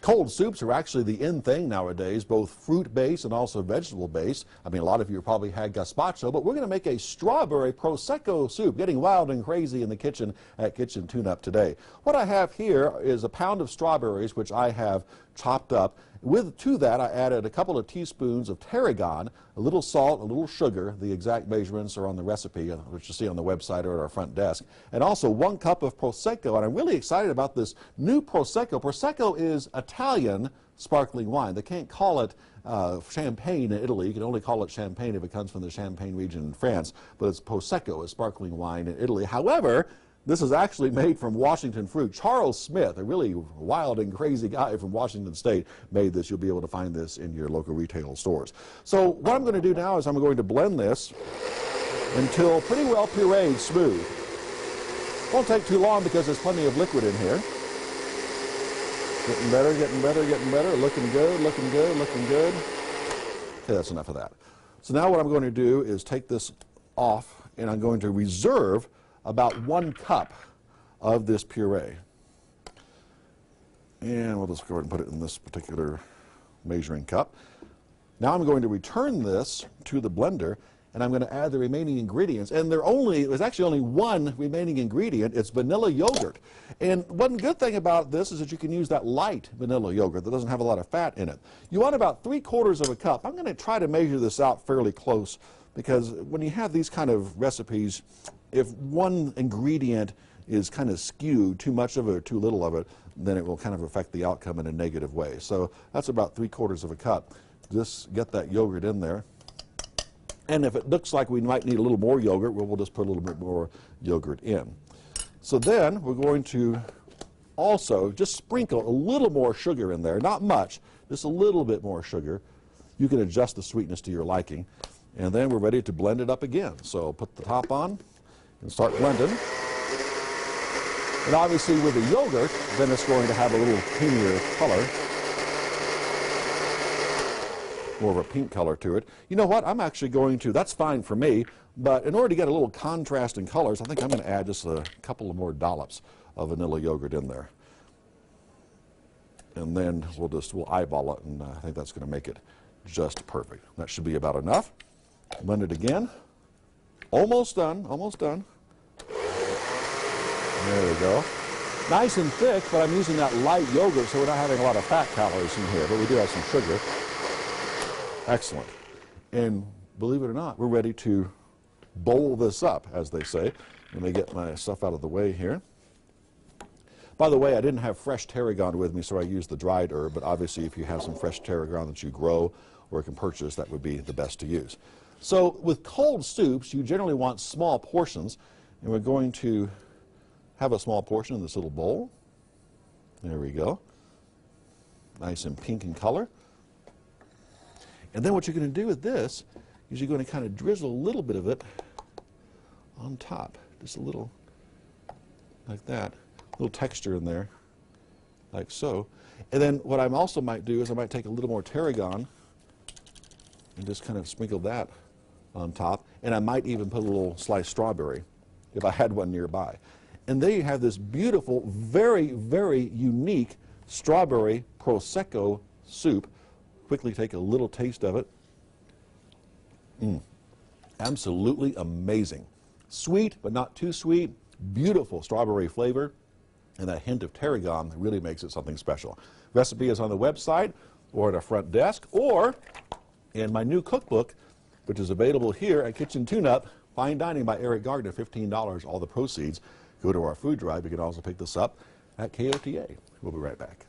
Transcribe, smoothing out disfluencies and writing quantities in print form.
Cold soups are actually the in thing nowadays, both fruit-based and also vegetable-based. I mean, a lot of you probably had gazpacho, but we're going to make a strawberry Prosecco soup, getting wild and crazy in the kitchen at Kitchen Tune-Up today. What I have here is a pound of strawberries, which I have chopped up. To that, I added a couple of teaspoons of tarragon, a little salt, a little sugar. The exact measurements are on the recipe, which you'll see on the website or at our front desk. And also 1 cup of Prosecco, and I'm really excited about this new Prosecco. Prosecco is Italian sparkling wine. They can't call it champagne in Italy. You can only call it champagne if it comes from the Champagne region in France, but it's Prosecco, a sparkling wine in Italy. However, this is actually made from Washington fruit. Charles Smith, a really wild and crazy guy from Washington State, made this. You'll be able to find this in your local retail stores. So what I'm going to do now is I'm going to blend this until pretty well pureed smooth. Won't take too long because there's plenty of liquid in here. Getting better, getting better, getting better. Looking good, looking good, looking good. Okay, that's enough of that. So now what I'm going to do is take this off, and I'm going to reserve about 1 cup of this puree. And we'll just go ahead and put it in this particular measuring cup. Now I'm going to return this to the blender, and I'm going to add the remaining ingredients. And there's actually only 1 remaining ingredient. It's vanilla yogurt. And one good thing about this is that you can use that light vanilla yogurt that doesn't have a lot of fat in it. You want about 3/4 of a cup. I'm going to try to measure this out fairly close, because when you have these kind of recipes, if one ingredient is kind of skewed, too much of it or too little of it, then it will kind of affect the outcome in a negative way. So that's about 3/4 of a cup. Just get that yogurt in there. And if it looks like we might need a little more yogurt, we'll just put a little bit more yogurt in. So then we're going to also just sprinkle a little more sugar in there. Not much, just a little bit more sugar. You can adjust the sweetness to your liking. And then we're ready to blend it up again. So put the top on and start blending. And obviously with the yogurt, then it's going to have a little creamier color. More of a pink color to it. You know what? I'm actually going to, that's fine for me, but in order to get a little contrast in colors, I think I'm going to add just a couple of more dollops of vanilla yogurt in there. And then we'll eyeball it, and I think that's going to make it just perfect. That should be about enough. Blend it again. Almost done, almost done. There we go. Nice and thick, but I'm using that light yogurt, so we're not having a lot of fat calories in here, but we do have some sugar. Excellent. And believe it or not, we're ready to bowl this up, as they say. Let me get my stuff out of the way here. By the way, I didn't have fresh tarragon with me, so I used the dried herb, but obviously if you have some fresh tarragon that you grow or can purchase, that would be the best to use. So with cold soups, you generally want small portions, and we're going to have a small portion in this little bowl. There we go. Nice and pink in color. And then what you're going to do with this is you're going to kind of drizzle a little bit of it on top, just a little, like that, a little texture in there, like so. And then what I also might do is I might take a little more tarragon and just kind of sprinkle that on top, and I might even put a little sliced strawberry if I had one nearby. And there you have this beautiful, very, very unique strawberry Prosecco soup. Quickly take a little taste of it. Absolutely amazing. Sweet, but not too sweet. Beautiful strawberry flavor, and that hint of tarragon really makes it something special. Recipe is on the website or at our front desk, or in my new cookbook, which is available here at Kitchen Tune-Up, Fine Dining by Eric Gardner, $15, all the proceeds go to our food drive. You can also pick this up at KOTA. We'll be right back.